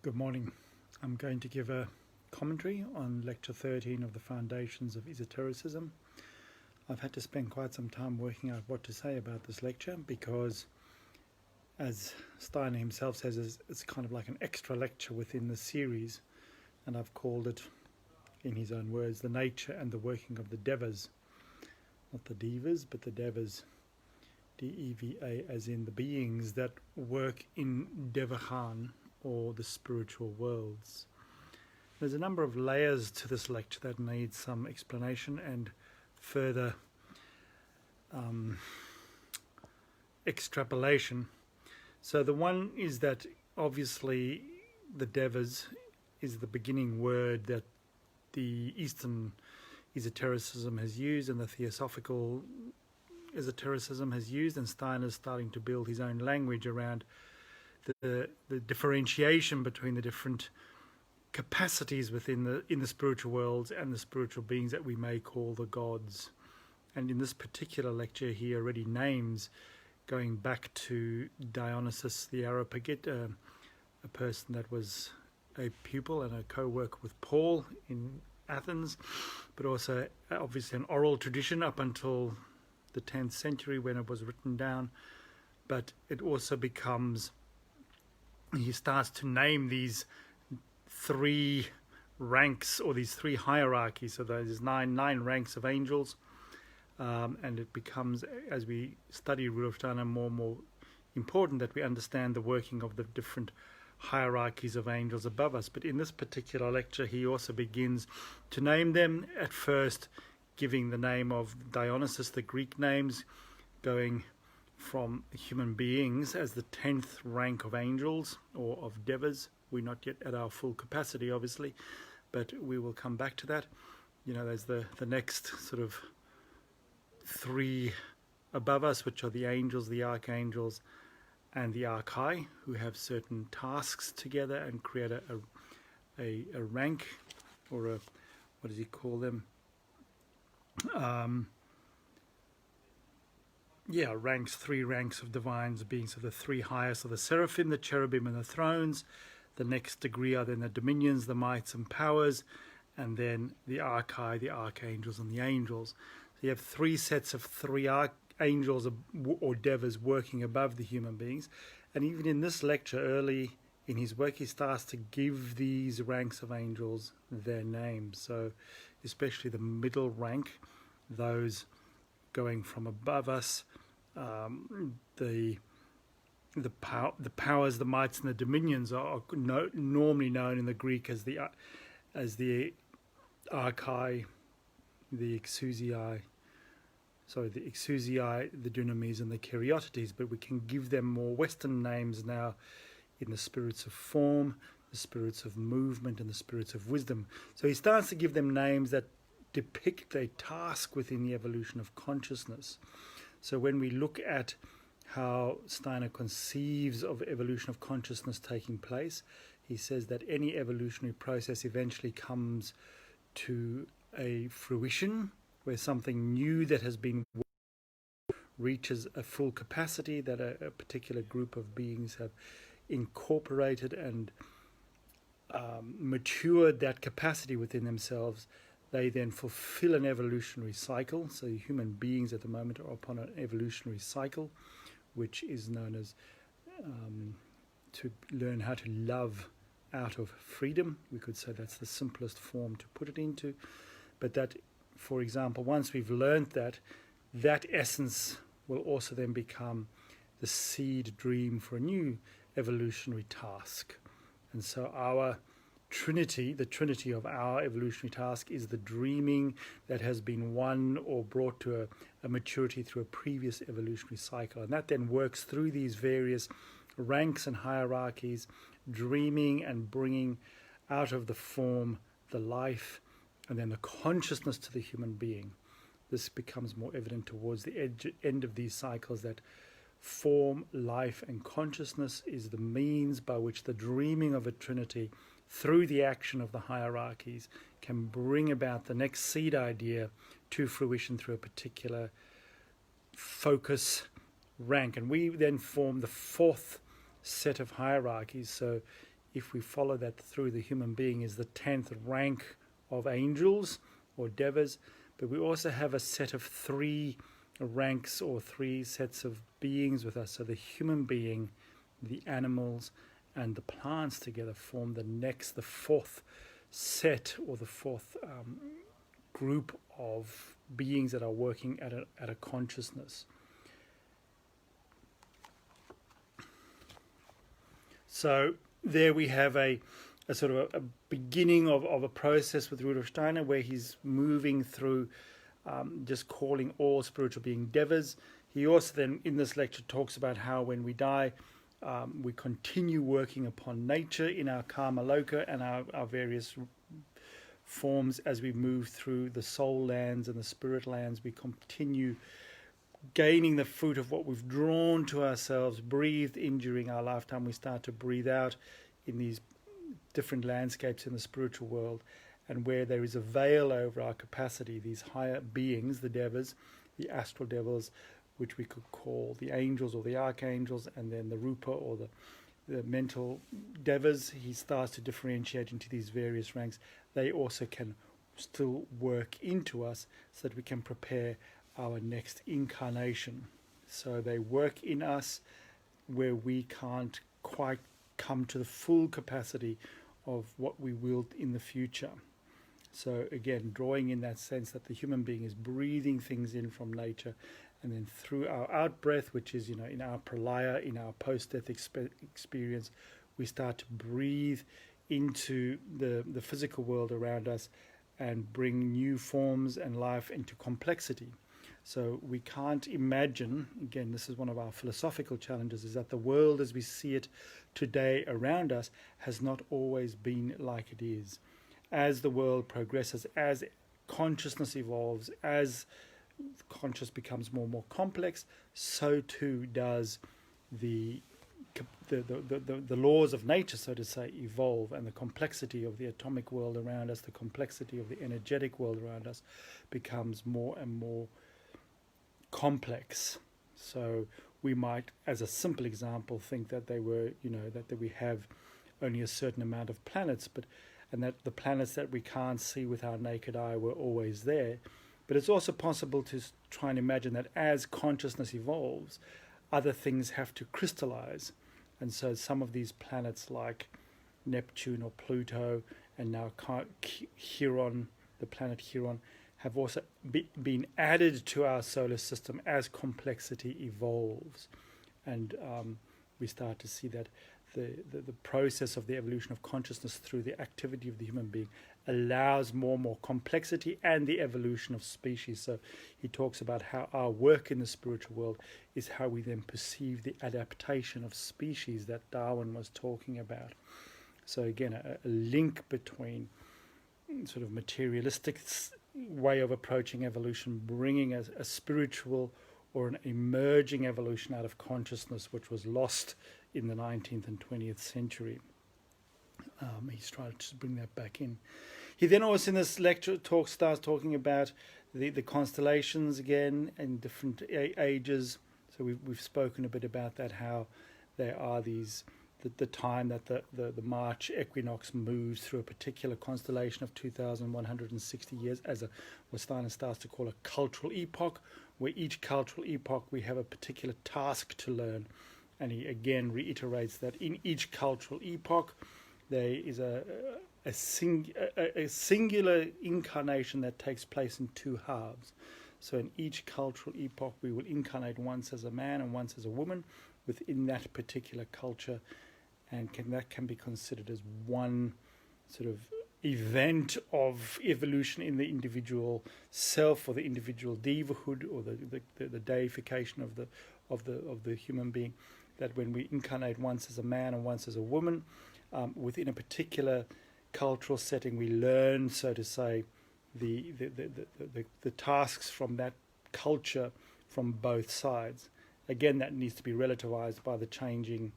Good morning. I'm going to give a commentary on Lecture 13 of the Foundations of Esotericism. I've had to spend quite some time working out what to say about this lecture because, as Steiner himself says, it's kind of like an extra lecture within the series, and I've called it, in his own words, the nature and the working of the devas. Not the devas, but the devas. D-E-V-A, as in the beings that work in Devachan, or the spiritual worlds. There's a number of layers to this lecture that need some explanation and further extrapolation. So the one is that obviously the devas is the beginning word that the Eastern esotericism has used and the Theosophical esotericism has used, and Steiner's starting to build his own language around the differentiation between the different capacities within the spiritual worlds and the spiritual beings that we may call the gods. And in this particular lecture, he already names, going back to Dionysus the Areopagite, a person that was a pupil and a co-worker with Paul in Athens, but also obviously an oral tradition up until the 10th century when it was written down. But it also becomes, he starts to name these three ranks, or these three hierarchies. So there's nine ranks of angels, and it becomes, as we study Rudolf more and more important that we understand the working of the different hierarchies of angels above us. But in this particular lecture, he also begins to name them, at first giving the name of Dionysus, the Greek names, going from human beings as the 10th rank of angels or of devas. We're not yet at our full capacity, obviously, but we will come back to that. You know, there's the next sort of three above us, which are the angels, the archangels, and the archai, who have certain tasks together and create a rank, or a, what does he call them? Ranks, three ranks of divines beings. So the three highest are the seraphim, the cherubim, and the thrones. The next degree are then the dominions, the mights and powers, and then the archai, the archangels, and the angels. So you have three sets of three archangels or devas working above the human beings. And even in this lecture, early in his work, he starts to give these ranks of angels their names. So especially the middle rank, those going from above us, the powers, the mights, and the dominions are normally known in the Greek as the archai, the exousiai, the dunamis, and the karyotetes. But we can give them more Western names now in the spirits of form, the spirits of movement, and the spirits of wisdom. So he starts to give them names that depict a task within the evolution of consciousness. So when we look at how Steiner conceives of evolution of consciousness taking place, he says that any evolutionary process eventually comes to a fruition where something new that has been reaches a full capacity that a particular group of beings have incorporated and matured that capacity within themselves. They then fulfill an evolutionary cycle. So human beings at the moment are upon an evolutionary cycle, which is known as to learn how to love out of freedom. We could say that's the simplest form to put it into. But that, for example, once we've learned that essence will also then become the seed dream for a new evolutionary task. And so our Trinity, the Trinity of our evolutionary task, is the dreaming that has been won or brought to a maturity through a previous evolutionary cycle. And that then works through these various ranks and hierarchies, dreaming and bringing out of the form the life and then the consciousness to the human being. This becomes more evident towards the end of these cycles, that form, life, and consciousness is the means by which the dreaming of a Trinity, through the action of the hierarchies, can bring about the next seed idea to fruition through a particular focus rank. And we then form the fourth set of hierarchies. So if we follow that through, the human being is the 10th rank of angels or devas, but we also have a set of 3 ranks or 3 sets of beings with us. So the human being, the animals, and the plants together form the 4th set, or the 4th group of beings that are working at a consciousness. So there we have a sort of a beginning of a process with Rudolf Steiner, where he's moving through just calling all spiritual being devas. He also then in this lecture talks about how when we die, we continue working upon nature in our karma loka and our various forms. As we move through the soul lands and the spirit lands, we continue gaining the fruit of what we've drawn to ourselves, breathed in during our lifetime. We start to breathe out in these different landscapes in the spiritual world, and where there is a veil over our capacity, these higher beings, the devas, the astral devils, which we could call the angels or the archangels, and then the rupa or the mental devas, he starts to differentiate into these various ranks. They also can still work into us so that we can prepare our next incarnation. So they work in us where we can't quite come to the full capacity of what we will in the future. So again, drawing in that sense that the human being is breathing things in from nature, and then through our out breath, which is, in our pralaya, in our post-death experience, we start to breathe into the physical world around us and bring new forms and life into complexity. So we can't imagine, again, this is one of our philosophical challenges, is that the world as we see it today around us has not always been like it is. As the world progresses, as consciousness evolves, as conscious becomes more and more complex, so too does the laws of nature, so to say, evolve, and the complexity of the atomic world around us, the complexity of the energetic world around us becomes more and more complex. So we might, as a simple example, think that they were, that we have only a certain amount of planets, and that the planets that we can't see with our naked eye were always there. But it's also possible to try and imagine that as consciousness evolves, other things have to crystallize. And so some of these planets like Neptune or Pluto, and now Chiron, the planet Chiron, have also been added to our solar system as complexity evolves. And we start to see that the process of the evolution of consciousness through the activity of the human being allows more and more complexity and the evolution of species. So he talks about how our work in the spiritual world is how we then perceive the adaptation of species that Darwin was talking about. So again, a link between sort of materialistic way of approaching evolution, bringing a spiritual or an emerging evolution out of consciousness, which was lost in the 19th and 20th century. He's trying to bring that back in. He then also in this lecture starts talking about the constellations again in different ages. So we've spoken a bit about that, how there are these, the time that the March equinox moves through a particular constellation of 2,160 years as what Steiner starts to call a cultural epoch, where each cultural epoch we have a particular task to learn. And he again reiterates that in each cultural epoch there is a singular incarnation that takes place in 2 halves. So in each cultural epoch we will incarnate once as a man and once as a woman within that particular culture, and that can be considered as one sort of event of evolution in the individual self, or the individual divahood, or the deification of the human being. That when we incarnate once as a man and once as a woman, within a particular cultural setting, we learn, so to say, the tasks from that culture from both sides. Again, that needs to be relativized by the changing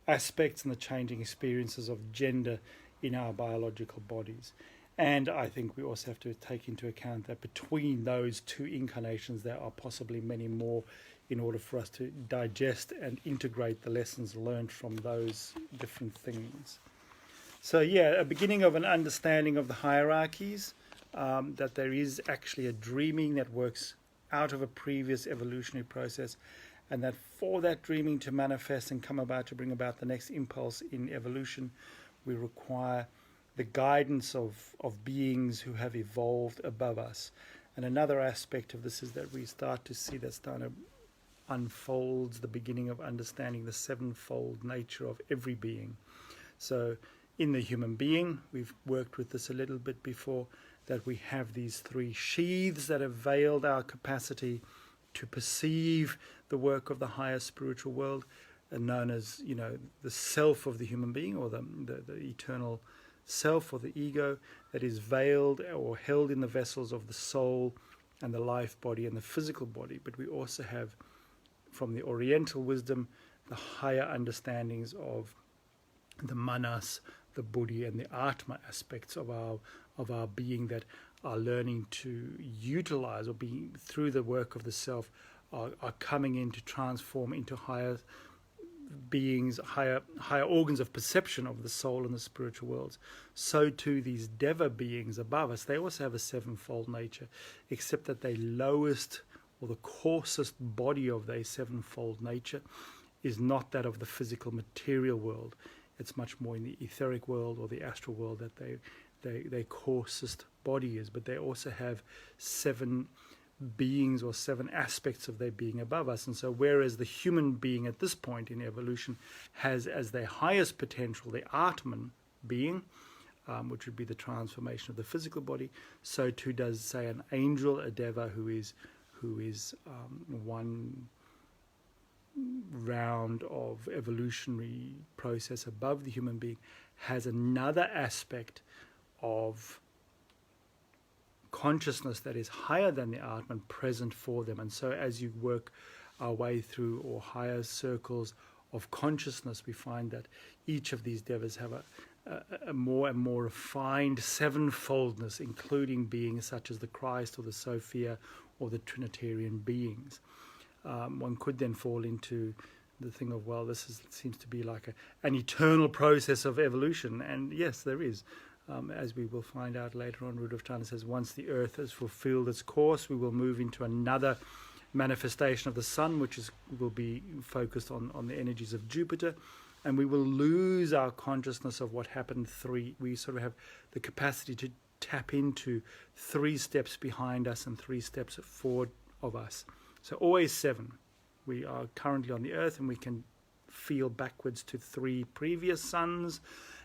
aspects and the changing experiences of gender in our biological bodies. And I think we also have to take into account that between those two incarnations, there are possibly many more in order for us to digest and integrate the lessons learned from those different things. So yeah, a beginning of an understanding of the hierarchies, that there is actually a dreaming that works out of a previous evolutionary process, and that for that dreaming to manifest and come about to bring about the next impulse in evolution, we require the guidance of beings who have evolved above us. And another aspect of this is that we start to see that starting to unfolds the beginning of understanding the sevenfold nature of every being. So in the human being, we've worked with this a little bit before, that we have these three sheaths that have veiled our capacity to perceive the work of the higher spiritual world, and known as, the self of the human being, or the eternal self, or the ego, that is veiled or held in the vessels of the soul and the life body and the physical body. But we also have, from the Oriental wisdom, the higher understandings of the manas, the buddhi, and the atma aspects of our being, that are learning to utilize, or being through the work of the self, are coming in to transform into higher beings, higher organs of perception of the soul and the spiritual worlds. So too these deva beings above us, they also have a sevenfold nature, except that the lowest or the coarsest body of their sevenfold nature is not that of the physical material world. It's much more in the etheric world or the astral world that their coarsest body is. But they also have seven beings or seven aspects of their being above us. And so whereas the human being at this point in evolution has as their highest potential the Atman being, which would be the transformation of the physical body, so too does, say, an angel, a deva, who is one round of evolutionary process above the human being, has another aspect of consciousness that is higher than the Atman present for them. And so as you work our way through, or higher circles of consciousness, we find that each of these devas have a more and more refined sevenfoldness, including beings such as the Christ or the Sophia or the Trinitarian beings. One could then fall into the thing of, well, seems to be like an eternal process of evolution. And yes, there is. As we will find out later on, Rudolf Steiner says, once the Earth has fulfilled its course, we will move into another manifestation of the Sun, which will be focused on the energies of Jupiter, and we will lose our consciousness of what happened. We sort of have the capacity to tap into 3 steps behind us and 3 steps forward of us. So always 7. We are currently on the Earth, and we can feel backwards to 3 previous suns,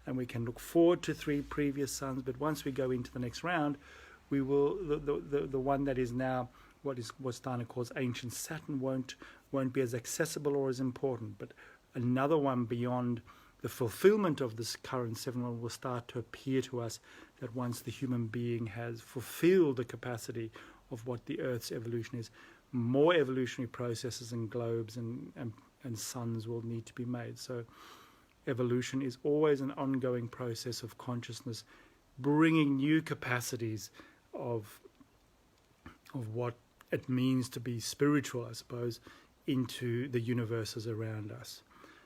and we can look forward to 3 previous suns. But once we go into the next round, we will the one that is now what Steiner calls ancient Saturn won't be as accessible or as important. But another one beyond the fulfillment of this current 7 one will start to appear to us, that once the human being has fulfilled the capacity of what the Earth's evolution is, more evolutionary processes and globes and suns will need to be made. So evolution is always an ongoing process of consciousness, bringing new capacities of what it means to be spiritual, I suppose, into the universes around us.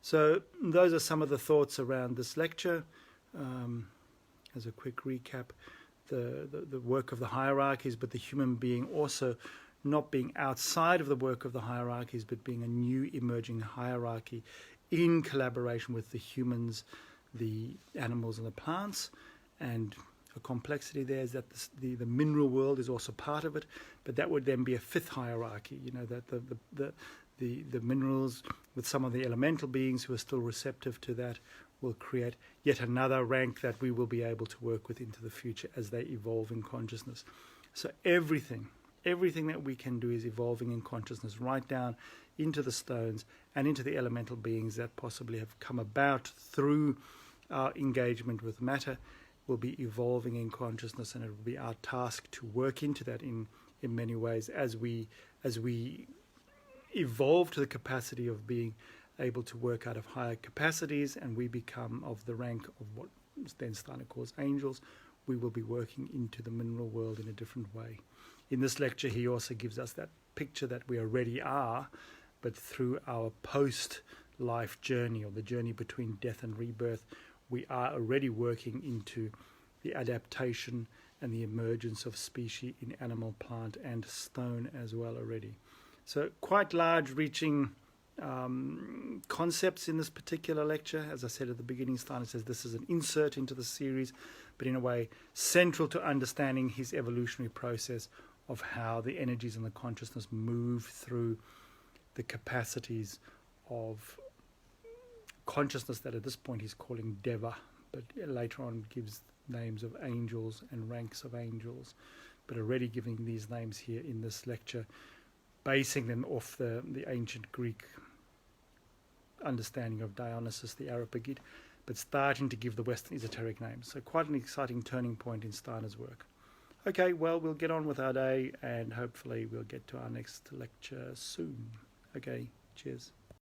So those are some of the thoughts around this lecture. As a quick recap, the work of the hierarchies, but the human being also not being outside of the work of the hierarchies, but being a new emerging hierarchy in collaboration with the humans, the animals and the plants. And a complexity there is that the mineral world is also part of it, but that would then be a 5th hierarchy, that the minerals with some of the elemental beings who are still receptive to that will create yet another rank that we will be able to work with into the future as they evolve in consciousness. So everything that we can do is evolving in consciousness, right down into the stones and into the elemental beings that possibly have come about through our engagement with matter, will be evolving in consciousness, and it will be our task to work into that in many ways as we evolve to the capacity of being able to work out of higher capacities, and we become of the rank of what then Steiner calls angels. we will be working into the mineral world in a different way. In this lecture, he also gives us that picture that we already are, but through our post-life journey, or the journey between death and rebirth, we are already working into the adaptation and the emergence of species in animal, plant, and stone as well already. So quite large reaching concepts in this particular lecture. As I said at the beginning, Steiner says this is an insert into the series, but in a way central to understanding his evolutionary process of how the energies and the consciousness move through the capacities of consciousness that at this point he's calling Deva, but later on gives names of angels and ranks of angels, but already giving these names here in this lecture, basing them off the ancient Greek understanding of Dionysus the Areopagite, but starting to give the Western esoteric names. So quite an exciting turning point in Steiner's work. Okay, well, we'll get on with our day, and hopefully we'll get to our next lecture soon. Okay, cheers.